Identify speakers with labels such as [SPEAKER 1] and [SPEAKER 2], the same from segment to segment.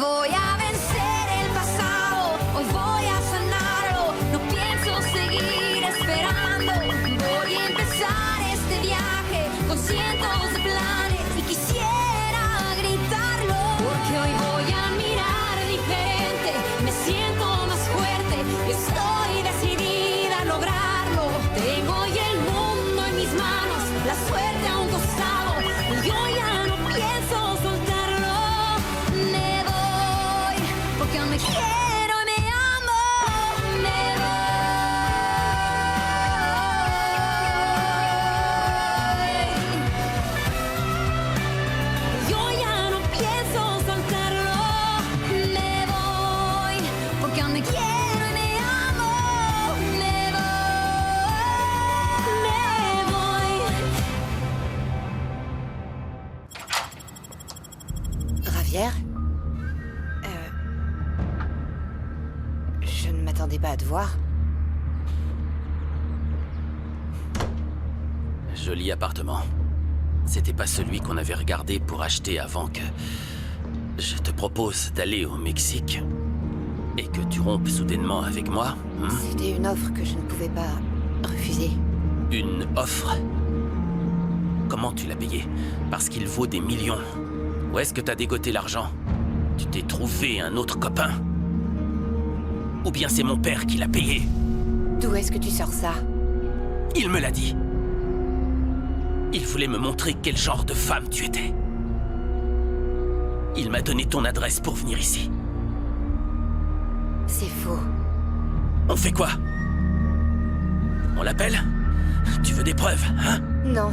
[SPEAKER 1] voy a vencer el pasado, hoy voy a sanarlo, no pienso seguir esperando. Voy a empezar este viaje con cientos de planes y quisiera gritarlo, porque hoy voy a mirar diferente, me siento más fuerte, estoy decidida a lograrlo. Tengo hoy el mundo en mis manos, la suerte a un costado, y yo ya no pienso soltarlo. Me voy, porque aún me quiero y me amo. Me voy. Yo ya no pienso soltarlo. Me voy, porque aún me quiero y me amo. Me voy.
[SPEAKER 2] Ravière? Je ne m'attendais pas à te voir.
[SPEAKER 3] Joli appartement. C'était pas celui qu'on avait regardé pour acheter avant que... Je te propose d'aller au Mexique. Et que tu rompes soudainement avec moi, hein?
[SPEAKER 2] C'était une offre que je ne pouvais pas refuser.
[SPEAKER 3] Une offre? Comment tu l'as payé? Parce qu'il vaut des millions. Où est-ce que t'as dégoté l'argent? Tu t'es trouvé un autre copain? Ou bien c'est mon père qui l'a payé?
[SPEAKER 2] D'où est-ce que tu sors ça?
[SPEAKER 3] Il me l'a dit. Il voulait me montrer quel genre de femme tu étais. Il m'a donné ton adresse pour venir ici.
[SPEAKER 2] C'est faux.
[SPEAKER 3] On fait quoi? On l'appelle? Tu veux des preuves, hein?
[SPEAKER 2] Non.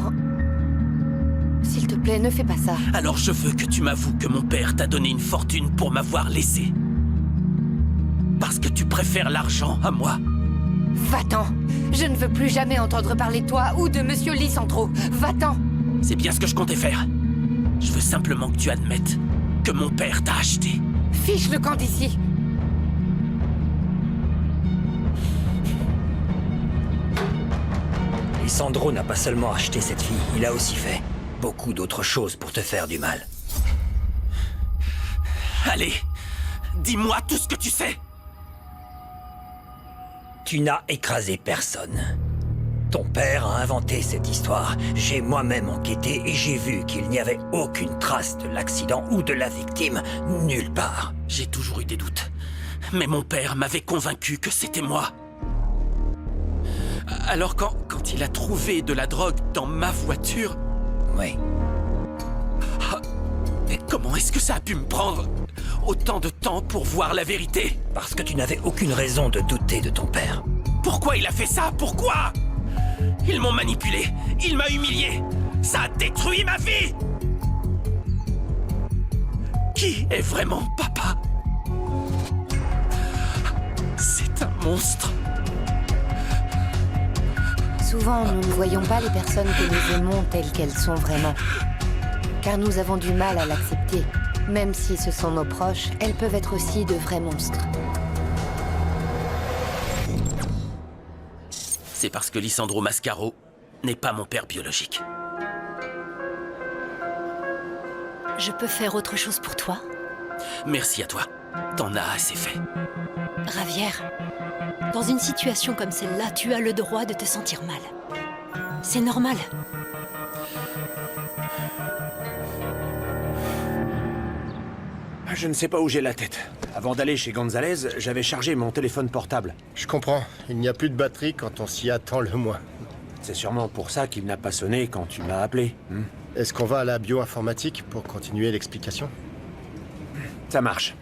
[SPEAKER 2] S'il te plaît, ne fais pas ça.
[SPEAKER 3] Alors je veux que tu m'avoues que mon père t'a donné une fortune pour m'avoir laissé. Parce que tu préfères l'argent à moi.
[SPEAKER 2] Va-t'en. Je ne veux plus jamais entendre parler de toi ou de Monsieur Lisandro. Va-t'en.
[SPEAKER 3] C'est bien ce que je comptais faire. Je veux simplement que tu admettes que mon père t'a acheté.
[SPEAKER 2] Fiche le camp d'ici.
[SPEAKER 4] Lisandro n'a pas seulement acheté cette fille, il a aussi fait beaucoup d'autres choses pour te faire du mal.
[SPEAKER 3] Allez, dis-moi tout ce que tu sais.
[SPEAKER 4] Tu n'as écrasé personne. Ton père a inventé cette histoire. J'ai moi-même enquêté et j'ai vu qu'il n'y avait aucune trace de l'accident ou de la victime nulle part.
[SPEAKER 3] J'ai toujours eu des doutes. Mais mon père m'avait convaincu que c'était moi. Alors quand il a trouvé de la drogue dans ma voiture...
[SPEAKER 4] Oui.
[SPEAKER 3] Et comment est-ce que ça a pu me prendre autant de temps pour voir la vérité?
[SPEAKER 4] Parce que tu n'avais aucune raison de douter de ton père.
[SPEAKER 3] Pourquoi il a fait ça? Pourquoi? Ils m'ont manipulé, il m'a humilié. Ça a détruit ma vie. Qui est vraiment papa? C'est un monstre.
[SPEAKER 2] Souvent, nous ne voyons pas les personnes que nous aimons telles qu'elles sont vraiment. Car nous avons du mal à l'accepter. Même si ce sont nos proches, elles peuvent être aussi de vrais monstres.
[SPEAKER 3] C'est parce que Lisandro Mascaro n'est pas mon père biologique.
[SPEAKER 5] Je peux faire autre chose pour toi?
[SPEAKER 3] Merci à toi. T'en as assez fait.
[SPEAKER 5] Ravière, dans une situation comme celle-là, tu as le droit de te sentir mal. C'est normal.
[SPEAKER 6] Je ne sais pas où j'ai la tête. Avant d'aller chez Gonzalez, j'avais chargé mon téléphone portable.
[SPEAKER 7] Je comprends. Il n'y a plus de batterie quand on s'y attend le moins.
[SPEAKER 6] C'est sûrement pour ça qu'il n'a pas sonné quand tu m'as appelé.
[SPEAKER 7] Est-ce qu'on va à la bioinformatique pour continuer l'explication?
[SPEAKER 6] Ça marche.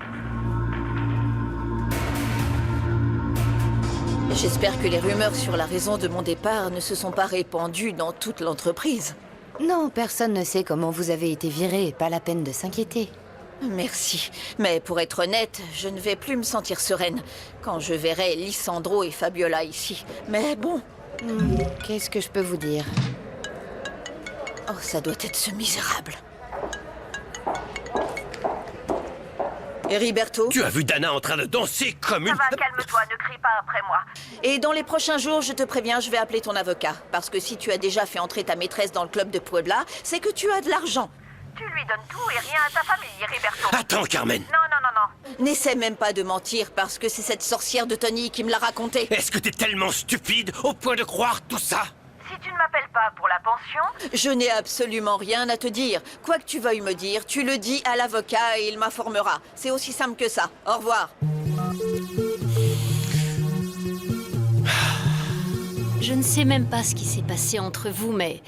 [SPEAKER 8] J'espère que les rumeurs sur la raison de mon départ ne se sont pas répandues dans toute l'entreprise.
[SPEAKER 2] Non, personne ne sait comment vous avez été viré. Pas la peine de s'inquiéter.
[SPEAKER 8] Merci. Mais pour être honnête, je ne vais plus me sentir sereine quand je verrai Lisandro et Fabiola ici. Mais bon...
[SPEAKER 2] Qu'est-ce que je peux vous dire?
[SPEAKER 8] Oh, ça doit être ce misérable. Heriberto?
[SPEAKER 9] Tu as vu Dana en train de danser comme une...
[SPEAKER 8] Ça va, calme-toi, ne crie pas après moi. Et dans les prochains jours, je te préviens, je vais appeler ton avocat. Parce que si tu as déjà fait entrer ta maîtresse dans le club de Puebla, c'est que tu as de l'argent. Tu lui donnes tout et rien à ta famille, Heriberto.
[SPEAKER 9] Attends, Carmen.
[SPEAKER 8] Non, N'essaie même pas de mentir parce que c'est cette sorcière de Tony qui me l'a raconté.
[SPEAKER 9] Est-ce que t'es tellement stupide au point de croire tout ça?
[SPEAKER 10] Si tu ne m'appelles pas pour la pension,
[SPEAKER 8] Je n'ai absolument rien à te dire. Quoi que tu veuilles me dire, tu le dis à l'avocat et il m'informera. C'est aussi simple que ça. Au revoir.
[SPEAKER 5] Je ne sais même pas ce qui s'est passé entre vous, mais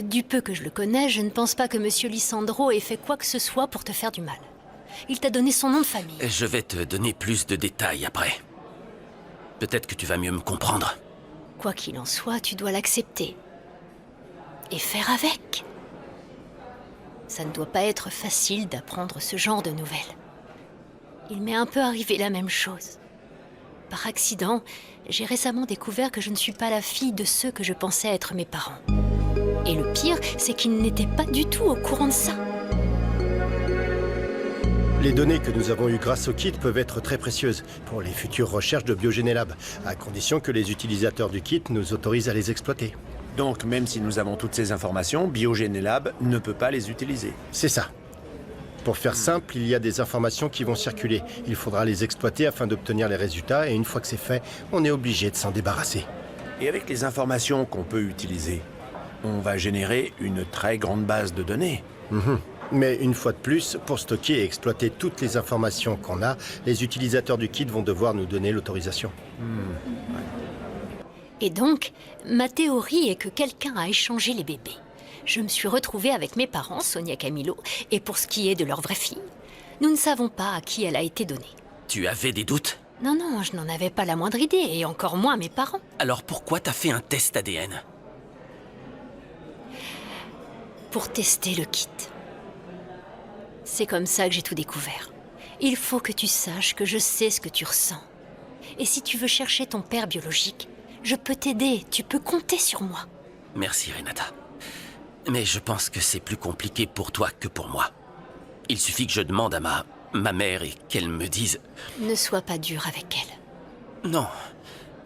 [SPEAKER 5] du peu que je le connais, je ne pense pas que Monsieur Lisandro ait fait quoi que ce soit pour te faire du mal. Il t'a donné son nom de famille.
[SPEAKER 3] Je vais te donner plus de détails après. Peut-être que tu vas mieux me comprendre.
[SPEAKER 5] Quoi qu'il en soit, tu dois l'accepter. Et faire avec. Ça ne doit pas être facile d'apprendre ce genre de nouvelles. Il m'est un peu arrivé la même chose. Par accident, j'ai récemment découvert que je ne suis pas la fille de ceux que je pensais être mes parents. Et le pire, c'est qu'ils n'étaient pas du tout au courant de ça.
[SPEAKER 7] Les données que nous avons eues grâce au kit peuvent être très précieuses pour les futures recherches de Biogénélab, à condition que les utilisateurs du kit nous autorisent à les exploiter.
[SPEAKER 6] Donc, même si nous avons toutes ces informations, Biogénélab ne peut pas les utiliser.
[SPEAKER 7] C'est ça. Pour faire simple, il y a des informations qui vont circuler. Il faudra les exploiter afin d'obtenir les résultats, et une fois que c'est fait, on est obligé de s'en débarrasser.
[SPEAKER 6] Et avec les informations qu'on peut utiliser, on va générer une très grande base de données.
[SPEAKER 7] Mais une fois de plus, pour stocker et exploiter toutes les informations qu'on a, les utilisateurs du kit vont devoir nous donner l'autorisation.
[SPEAKER 5] Et donc, ma théorie est que quelqu'un a échangé les bébés. Je me suis retrouvée avec mes parents, Sonia Camilo, et pour ce qui est de leur vraie fille, nous ne savons pas à qui elle a été donnée.
[SPEAKER 3] Tu avais des doutes?
[SPEAKER 5] Non, je n'en avais pas la moindre idée, et encore moins mes parents.
[SPEAKER 3] Alors pourquoi t'as fait un test ADN?
[SPEAKER 5] Pour tester le kit. C'est comme ça que j'ai tout découvert. Il faut que tu saches que je sais ce que tu ressens. Et si tu veux chercher ton père biologique, je peux t'aider, tu peux compter sur moi.
[SPEAKER 3] Merci, Renata. Mais je pense que c'est plus compliqué pour toi que pour moi. Il suffit que je demande à ma mère et qu'elle me dise...
[SPEAKER 5] Ne sois pas dur avec elle.
[SPEAKER 3] Non,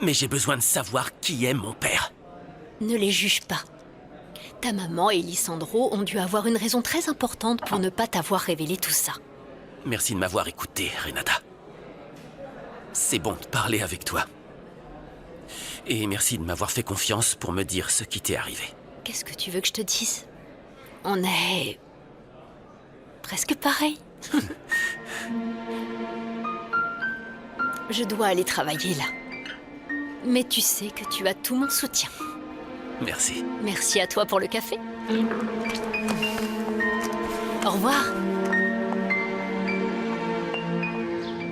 [SPEAKER 3] mais j'ai besoin de savoir qui est mon père.
[SPEAKER 5] Ne les juge pas. Ta maman et Lisandro ont dû avoir une raison très importante pour ne pas t'avoir révélé tout ça.
[SPEAKER 3] Merci de m'avoir écouté, Renata. C'est bon de parler avec toi. Et merci de m'avoir fait confiance pour me dire ce qui t'est arrivé.
[SPEAKER 5] Qu'est-ce que tu veux que je te dise? On est... presque pareil. Je dois aller travailler là. Mais tu sais que tu as tout mon soutien.
[SPEAKER 3] Merci.
[SPEAKER 5] Merci à toi pour le café. Au revoir.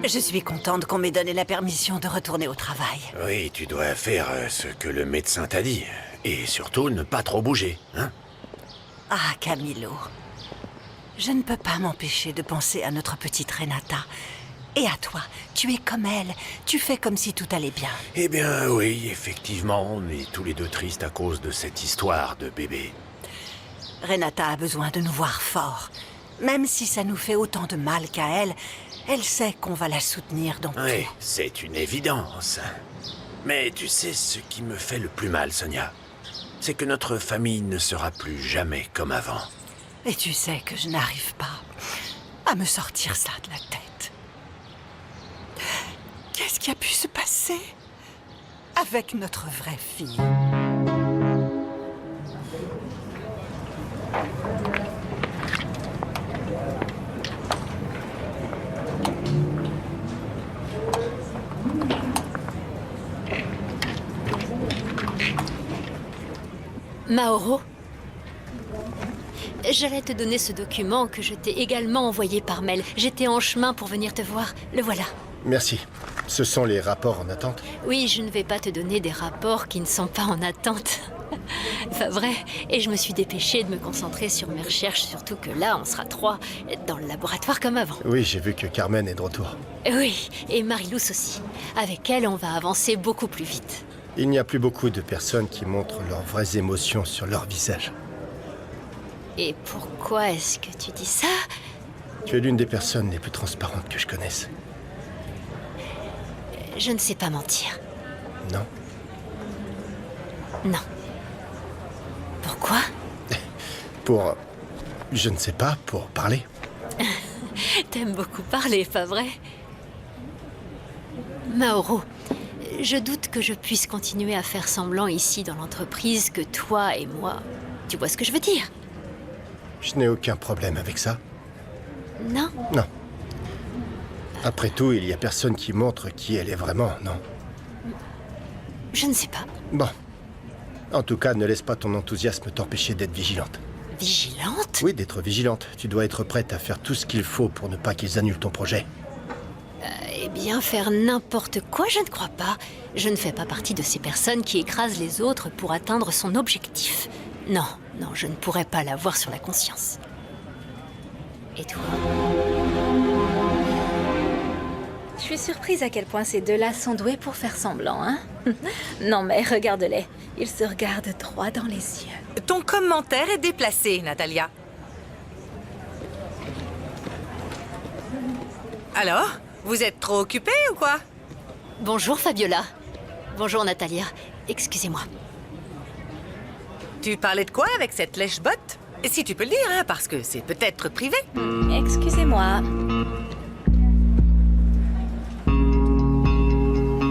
[SPEAKER 10] je suis contente qu'on m'ait donné la permission de retourner au travail.
[SPEAKER 6] Oui, tu dois faire ce que le médecin t'a dit. Et surtout, ne pas trop bouger, hein?
[SPEAKER 10] Ah, Camilo. Je ne peux pas m'empêcher de penser à notre petite Renata. Et à toi, tu es comme elle. Tu fais comme si tout allait bien.
[SPEAKER 6] Eh bien, oui, effectivement, on est tous les deux tristes à cause de cette histoire de bébé.
[SPEAKER 10] Renata a besoin de nous voir forts. Même si ça nous fait autant de mal qu'à elle, elle sait qu'on va la soutenir dans
[SPEAKER 6] Oui,
[SPEAKER 10] tout.
[SPEAKER 6] c'est une évidence. Mais tu sais ce qui me fait le plus mal, Sonia? C'est que notre famille ne sera plus jamais comme avant.
[SPEAKER 10] Et tu sais que je n'arrive pas à me sortir ça de la tête. Qu'est-ce qui a pu se passer avec notre vraie fille?
[SPEAKER 5] Mauro, j'allais te donner ce document que je t'ai également envoyé par mail. J'étais en chemin pour venir te voir. Le voilà.
[SPEAKER 7] Merci. Ce sont les rapports en attente?
[SPEAKER 5] Oui, je ne vais pas te donner des rapports qui ne sont pas en attente. Enfin, vrai. Et je me suis dépêchée de me concentrer sur mes recherches, surtout que là, on sera 3 dans le laboratoire comme avant.
[SPEAKER 7] Oui, j'ai vu que Carmen est de retour.
[SPEAKER 5] Oui, et Marilous aussi. Avec elle, on va avancer beaucoup plus vite.
[SPEAKER 7] Il n'y a plus beaucoup de personnes qui montrent leurs vraies émotions sur leur visage.
[SPEAKER 5] Et pourquoi est-ce que tu dis ça?
[SPEAKER 7] Tu es l'une des personnes les plus transparentes que je connaisse.
[SPEAKER 5] Je ne sais pas mentir.
[SPEAKER 7] Non?
[SPEAKER 5] Non. Pourquoi?
[SPEAKER 7] Pour... je ne sais pas, pour parler.
[SPEAKER 5] T'aimes beaucoup parler, pas vrai? Mauro, je doute que je puisse continuer à faire semblant ici dans l'entreprise que toi et moi... Tu vois ce que je veux dire?
[SPEAKER 7] Je n'ai aucun problème avec ça.
[SPEAKER 5] Non?
[SPEAKER 7] Non. Après tout, il y a personne qui montre qui elle est vraiment, non?
[SPEAKER 5] Je ne sais pas.
[SPEAKER 7] Bon. En tout cas, ne laisse pas ton enthousiasme t'empêcher d'être vigilante.
[SPEAKER 5] Vigilante?
[SPEAKER 7] Oui, d'être vigilante. Tu dois être prête à faire tout ce qu'il faut pour ne pas qu'ils annulent ton projet.
[SPEAKER 5] Eh bien, faire n'importe quoi, je ne crois pas. Je ne fais pas partie de ces personnes qui écrasent les autres pour atteindre son objectif. Non, non, je ne pourrais pas l'avoir sur la conscience. Et toi?
[SPEAKER 11] Je suis surprise à quel point ces deux-là sont doués pour faire semblant, hein? Non mais regarde-les, ils se regardent droit dans les yeux.
[SPEAKER 10] Ton commentaire est déplacé, Natalia. Alors, vous êtes trop occupée ou quoi?
[SPEAKER 5] Bonjour, Fabiola. Bonjour, Natalia. Excusez-moi.
[SPEAKER 10] Tu parlais de quoi avec cette lèche-botte? Si tu peux le dire, hein, parce que c'est peut-être privé.
[SPEAKER 11] Excusez-moi.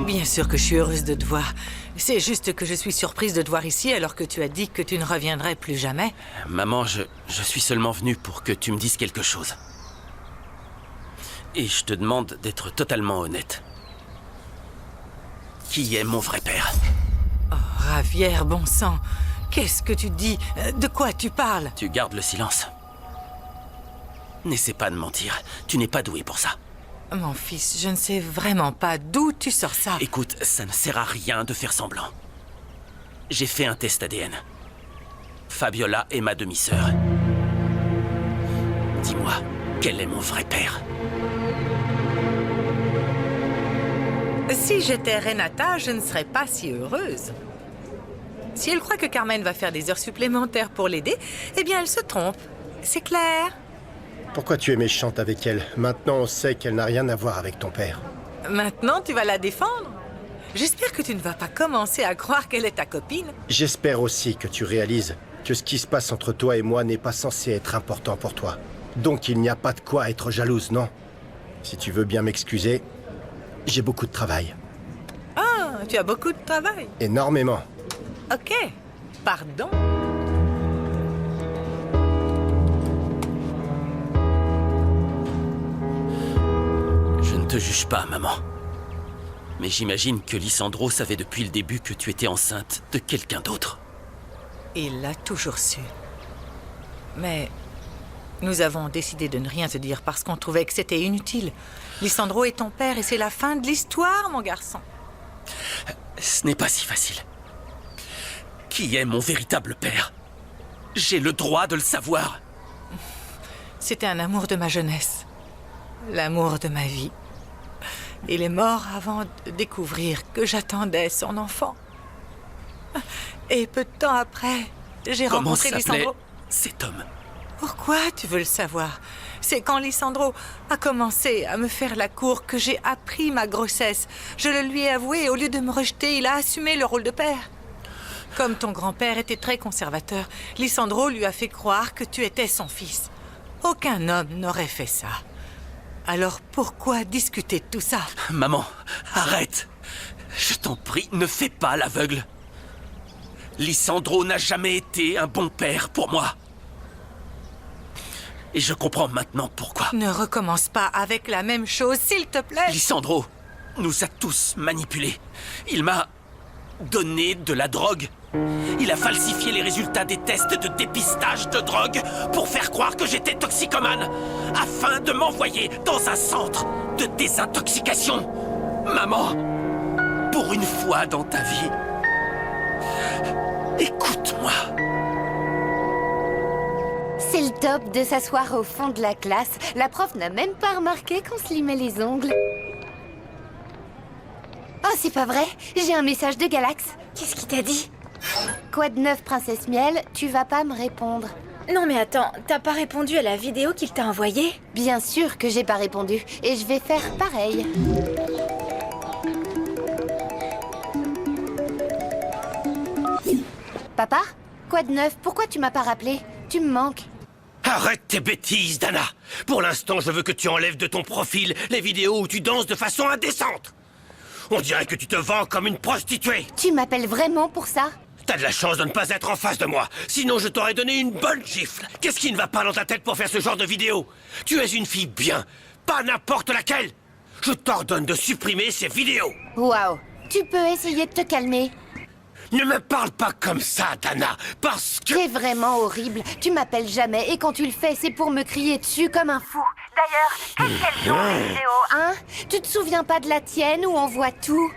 [SPEAKER 10] Bien sûr que je suis heureuse de te voir. C'est juste que je suis surprise de te voir ici alors que tu as dit que tu ne reviendrais plus jamais.
[SPEAKER 3] Maman, je suis seulement venu pour que tu me dises quelque chose. Et je te demande d'être totalement honnête. Qui est mon vrai père?
[SPEAKER 10] Oh, Ravière, bon sang. Qu'est-ce que tu dis? De quoi tu parles?
[SPEAKER 3] Tu gardes le silence. N'essaie pas de mentir. Tu n'es pas doué pour ça.
[SPEAKER 10] Mon fils, je ne sais vraiment pas d'où tu sors ça.
[SPEAKER 3] Écoute, ça ne sert à rien de faire semblant. J'ai fait un test ADN. Fabiola est ma demi-sœur. Dis-moi, quel est mon vrai père?
[SPEAKER 10] Si j'étais Renata, je ne serais pas si heureuse. Si elle croit que Carmen va faire des heures supplémentaires pour l'aider, eh bien elle se trompe. C'est clair.
[SPEAKER 7] Pourquoi tu es méchante avec elle? Maintenant, on sait qu'elle n'a rien à voir avec ton père.
[SPEAKER 10] Maintenant, tu vas la défendre? J'espère que tu ne vas pas commencer à croire qu'elle est ta copine.
[SPEAKER 7] J'espère aussi que tu réalises que ce qui se passe entre toi et moi n'est pas censé être important pour toi. Donc il n'y a pas de quoi être jalouse, non? Si tu veux bien m'excuser, j'ai beaucoup de travail.
[SPEAKER 10] Ah, tu as beaucoup de travail.
[SPEAKER 7] Énormément.
[SPEAKER 10] Ok, pardon.
[SPEAKER 3] Je ne te juge pas, maman. Mais j'imagine que Lisandro savait depuis le début que tu étais enceinte de quelqu'un d'autre.
[SPEAKER 10] Il l'a toujours su. Mais nous avons décidé de ne rien te dire parce qu'on trouvait que c'était inutile. Lisandro est ton père et c'est la fin de l'histoire, mon garçon.
[SPEAKER 3] Ce n'est pas si facile. Qui est mon véritable père? J'ai le droit de le savoir.
[SPEAKER 10] C'était un amour de ma jeunesse. L'amour de ma vie. Il est mort avant de découvrir que j'attendais son enfant. Et peu de temps après, j'ai rencontré Lisandro.
[SPEAKER 3] Cet homme?
[SPEAKER 10] Pourquoi tu veux le savoir? C'est quand Lisandro a commencé à me faire la cour que j'ai appris ma grossesse. Je le lui ai avoué et au lieu de me rejeter, il a assumé le rôle de père. Comme ton grand-père était très conservateur, Lisandro lui a fait croire que tu étais son fils. Aucun homme n'aurait fait ça. Alors pourquoi discuter de tout ça?
[SPEAKER 3] Maman, arrête! Je t'en prie, ne fais pas l'aveugle. Lisandro n'a jamais été un bon père pour moi. Et je comprends maintenant pourquoi.
[SPEAKER 10] Ne recommence pas avec la même chose, s'il te plaît.
[SPEAKER 3] Lisandro nous a tous manipulés. Il m'a donné de la drogue. Il a falsifié les résultats des tests de dépistage de drogue pour faire croire que j'étais toxicomane, afin de m'envoyer dans un centre de désintoxication. Maman, pour une fois dans ta vie, écoute-moi.
[SPEAKER 2] C'est le top de s'asseoir au fond de la classe. La prof n'a même pas remarqué qu'on se limait les ongles. Oh, c'est pas vrai. J'ai un message de Galax.
[SPEAKER 11] Qu'est-ce qu'il t'a dit?
[SPEAKER 2] Quoi de neuf, Princesse Miel? Tu vas pas me répondre.
[SPEAKER 11] Non mais attends, t'as pas répondu à la vidéo qu'il t'a envoyée?
[SPEAKER 2] Bien sûr que j'ai pas répondu. Et je vais faire pareil. Papa? Quoi de neuf? Pourquoi tu m'as pas rappelé? Tu me manques.
[SPEAKER 9] Arrête tes bêtises, Dana. Pour l'instant, je veux que tu enlèves de ton profil les vidéos où tu danses de façon indécente. On dirait que tu te vends comme une prostituée.
[SPEAKER 2] Tu m'appelles vraiment pour ça?
[SPEAKER 9] T'as de la chance de ne pas être en face de moi. Sinon, je t'aurais donné une bonne gifle. Qu'est-ce qui ne va pas dans ta tête pour faire ce genre de vidéo? Tu es une fille bien, pas n'importe laquelle. Je t'ordonne de supprimer ces vidéos.
[SPEAKER 2] Waouh. Tu peux essayer de te calmer?
[SPEAKER 9] Ne me parle pas comme ça, Dana, parce que...
[SPEAKER 2] C'est vraiment horrible. Tu m'appelles jamais et quand tu le fais, c'est pour me crier dessus comme un fou. D'ailleurs, qu'est-ce qu'elles sont les vidéos, hein? Tu te souviens pas de la tienne où on voit tout?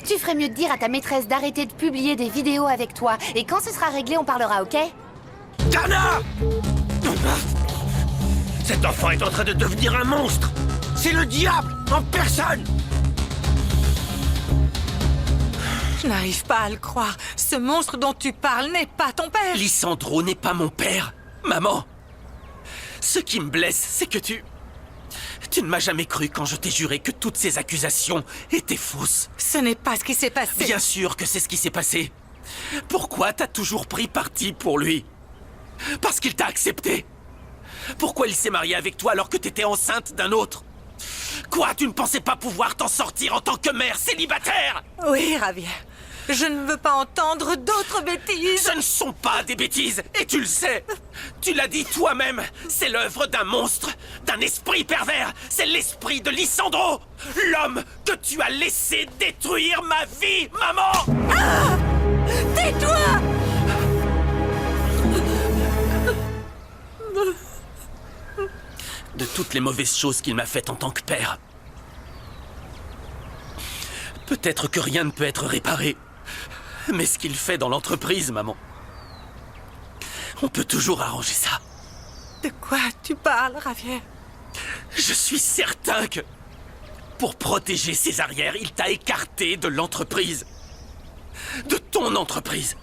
[SPEAKER 2] Tu ferais mieux de dire à ta maîtresse d'arrêter de publier des vidéos avec toi. Et quand ce sera réglé, on parlera, ok?
[SPEAKER 9] Dana! Cet enfant est en train de devenir un monstre. C'est le diable en personne.
[SPEAKER 10] Je n'arrive pas à le croire. Ce monstre dont tu parles n'est pas ton père.
[SPEAKER 3] Lisandro n'est pas mon père. Maman, ce qui me blesse, c'est que tu ne m'as jamais cru quand je t'ai juré que toutes ces accusations étaient fausses.
[SPEAKER 10] Ce n'est pas ce qui s'est passé.
[SPEAKER 3] Bien sûr que c'est ce qui s'est passé. Pourquoi t'as toujours pris parti pour lui? Parce qu'il t'a accepté. Pourquoi il s'est marié avec toi alors que t'étais enceinte d'un autre? Quoi, tu ne pensais pas pouvoir t'en sortir en tant que mère célibataire?
[SPEAKER 10] Oui, Javier. Je ne veux pas entendre d'autres bêtises.
[SPEAKER 3] Ce ne sont pas des bêtises, et tu le sais. Tu l'as dit toi-même, c'est l'œuvre d'un monstre, d'un esprit pervers. C'est l'esprit de Lisandro, l'homme que tu as laissé détruire ma vie, maman.
[SPEAKER 10] Ah! Tais-toi!
[SPEAKER 3] De toutes les mauvaises choses qu'il m'a faites en tant que père. Peut-être que rien ne peut être réparé. Mais ce qu'il fait dans l'entreprise, maman, on peut toujours arranger ça.
[SPEAKER 10] De quoi tu parles, Javier?
[SPEAKER 3] Je suis certain que, pour protéger ses arrières, il t'a écarté de l'entreprise. De ton entreprise.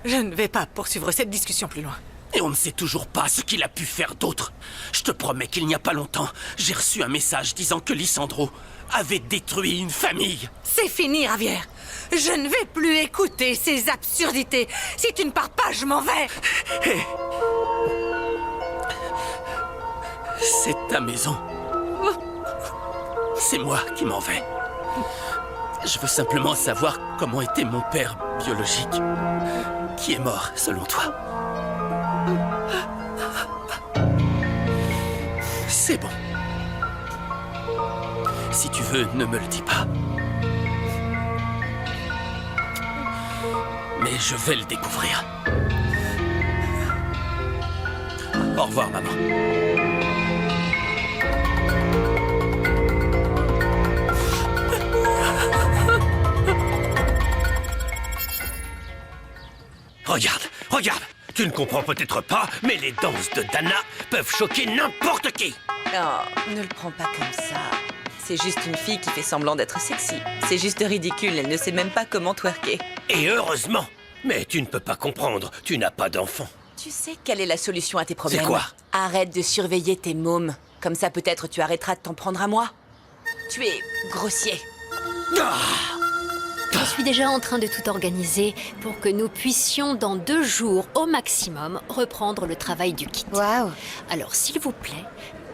[SPEAKER 10] Je ne vais pas poursuivre cette discussion plus loin.
[SPEAKER 3] Et on ne sait toujours pas ce qu'il a pu faire d'autre. Je te promets qu'il n'y a pas longtemps, j'ai reçu un message disant que Lisandro avait détruit une famille.
[SPEAKER 10] C'est fini, Javier. Je ne vais plus écouter ces absurdités. Si tu ne pars pas, je m'en vais.
[SPEAKER 3] Hé. C'est ta maison. C'est moi qui m'en vais. Je veux simplement savoir comment était mon père biologique, qui est mort, selon toi. C'est bon. Si tu veux, ne me le dis pas. Mais je vais le découvrir. Au revoir, maman.
[SPEAKER 9] Regarde, regarde. Tu ne comprends peut-être pas, mais les danses de Dana peuvent choquer n'importe qui.
[SPEAKER 12] Oh, ne le prends pas comme ça. C'est juste une fille qui fait semblant d'être sexy. C'est juste ridicule, elle ne sait même pas comment twerker.
[SPEAKER 9] Et heureusement. Mais tu ne peux pas comprendre, tu n'as pas d'enfant.
[SPEAKER 12] Tu sais quelle est la solution à tes problèmes?
[SPEAKER 9] C'est quoi?
[SPEAKER 12] Arrête de surveiller tes mômes. Comme ça, peut-être tu arrêteras de t'en prendre à moi. Tu es grossier.
[SPEAKER 5] Je suis déjà en train de tout organiser pour que nous puissions, dans 2 jours au maximum, reprendre le travail du kit.
[SPEAKER 2] Waouh.
[SPEAKER 5] Alors, s'il vous plaît,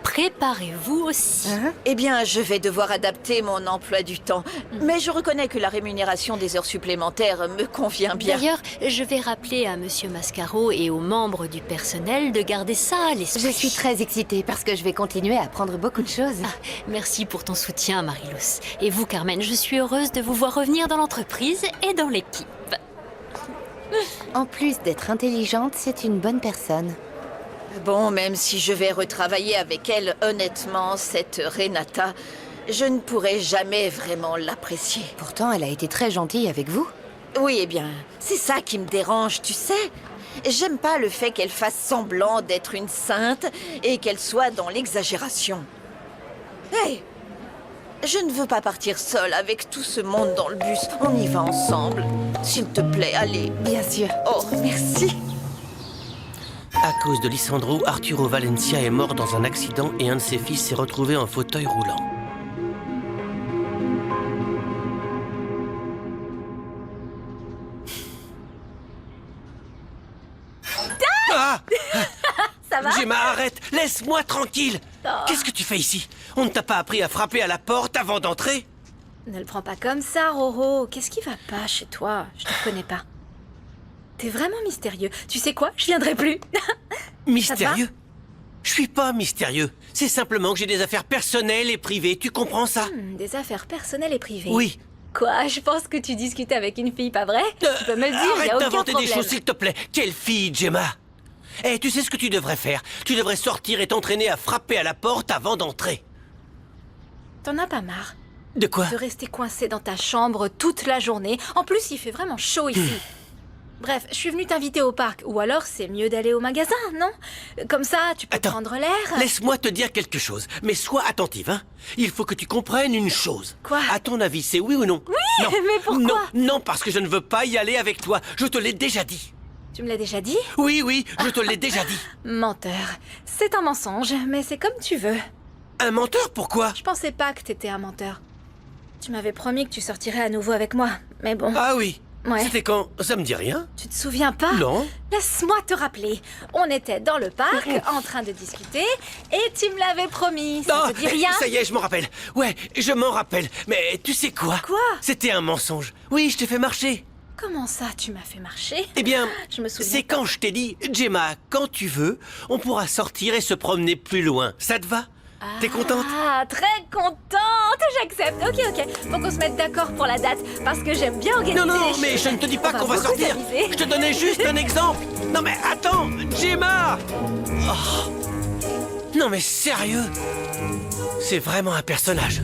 [SPEAKER 5] préparez-vous aussi.
[SPEAKER 8] Eh bien, je vais devoir adapter mon emploi du temps. Mais je reconnais que la rémunération des heures supplémentaires me convient bien.
[SPEAKER 5] D'ailleurs, je vais rappeler à Monsieur Mascaro et aux membres du personnel de garder ça à l'esprit.
[SPEAKER 2] Je suis très excitée parce que je vais continuer à apprendre beaucoup de choses.
[SPEAKER 5] Merci pour ton soutien, Marilous. Et vous, Carmen, je suis heureuse de vous voir revenir dans l'entreprise et dans l'équipe.
[SPEAKER 2] En plus d'être intelligente, c'est une bonne personne.
[SPEAKER 8] Bon, même si je vais retravailler avec elle, honnêtement, cette Renata, je ne pourrai jamais vraiment l'apprécier.
[SPEAKER 2] Pourtant, elle a été très gentille avec vous.
[SPEAKER 8] Oui, eh bien, c'est ça qui me dérange, tu sais. J'aime pas le fait qu'elle fasse semblant d'être une sainte et qu'elle soit dans l'exagération. Hey, je ne veux pas partir seule avec tout ce monde dans le bus. On y va ensemble. S'il te plaît, allez.
[SPEAKER 2] Bien sûr.
[SPEAKER 8] Oh, merci.
[SPEAKER 13] À cause de Lisandro, Arturo Valencia est mort dans un accident et un de ses fils s'est retrouvé en fauteuil roulant.
[SPEAKER 9] Ah!
[SPEAKER 11] Ça va?
[SPEAKER 9] Gemma, arrête! Laisse-moi tranquille! Qu'est-ce que tu fais ici? On ne t'a pas appris à frapper à la porte avant d'entrer?
[SPEAKER 11] Ne le prends pas comme ça, Roro. Qu'est-ce qui va pas chez toi? Je te connais pas. T'es vraiment mystérieux. Tu sais quoi? Je viendrai plus.
[SPEAKER 13] Mystérieux? Je suis pas mystérieux. C'est simplement que j'ai des affaires personnelles et privées. Tu comprends ça?
[SPEAKER 11] Des affaires personnelles et privées.
[SPEAKER 13] Oui.
[SPEAKER 11] Quoi? Je pense que tu discutais avec une fille, pas vrai? Tu peux me le dire, y
[SPEAKER 13] Arrête
[SPEAKER 11] a aucun
[SPEAKER 13] d'inventer des
[SPEAKER 11] problème.
[SPEAKER 13] choses, s'il te plaît. Quelle fille, Gemma? Eh, tu sais ce que tu devrais faire? Tu devrais sortir et t'entraîner à frapper à la porte avant d'entrer.
[SPEAKER 11] T'en as pas marre?
[SPEAKER 13] De quoi?
[SPEAKER 11] De rester coincé dans ta chambre toute la journée. En plus, il fait vraiment chaud ici. Bref, je suis venue t'inviter au parc. Ou alors, c'est mieux d'aller au magasin, non? Comme ça, tu peux prendre l'air.
[SPEAKER 13] Laisse-moi te dire quelque chose, mais sois attentive, hein. Il faut que tu comprennes une chose.
[SPEAKER 11] Quoi?
[SPEAKER 13] À ton avis, c'est oui ou non?
[SPEAKER 11] Oui,
[SPEAKER 13] non.
[SPEAKER 11] mais pourquoi?
[SPEAKER 13] Non, non, parce que je ne veux pas y aller avec toi. Je te l'ai déjà dit.
[SPEAKER 11] Tu me l'as déjà dit?
[SPEAKER 13] Oui, oui, je te l'ai déjà dit.
[SPEAKER 11] Menteur. C'est un mensonge, mais c'est comme tu veux.
[SPEAKER 13] Un menteur, pourquoi?
[SPEAKER 11] Je pensais pas que t'étais un menteur. Tu m'avais promis que tu sortirais à nouveau avec moi, mais bon.
[SPEAKER 13] Ah oui.
[SPEAKER 11] Ouais.
[SPEAKER 13] C'était quand? Ça me dit rien.
[SPEAKER 11] Tu te souviens pas?
[SPEAKER 13] Non.
[SPEAKER 11] Laisse-moi te rappeler. On était dans le parc, en train de discuter, et tu me l'avais promis. Ça te dit rien?
[SPEAKER 13] Ça y est, je m'en rappelle. Ouais, je m'en rappelle. Mais tu sais quoi?
[SPEAKER 11] Quoi?
[SPEAKER 13] C'était un mensonge. Oui, je t'ai fait marcher.
[SPEAKER 11] Comment ça, tu m'as fait marcher?
[SPEAKER 13] Eh bien,
[SPEAKER 11] je me souviens
[SPEAKER 13] c'est
[SPEAKER 11] pas.
[SPEAKER 13] quand je t'ai dit, Gemma, quand tu veux, on pourra sortir et se promener plus loin. Ça te va? T'es contente?
[SPEAKER 11] Ah, très contente. J'accepte. Ok. Faut qu'on se mette d'accord pour la date, parce que j'aime bien organiser.
[SPEAKER 13] Non,
[SPEAKER 11] les
[SPEAKER 13] mais
[SPEAKER 11] choses.
[SPEAKER 13] je ne te dis pas qu'on va
[SPEAKER 11] beaucoup
[SPEAKER 13] sortir.
[SPEAKER 11] s'amuser.
[SPEAKER 13] Je te donnais juste un exemple. Non, mais attends, Gemma! Oh. Non, mais sérieux? C'est vraiment un personnage.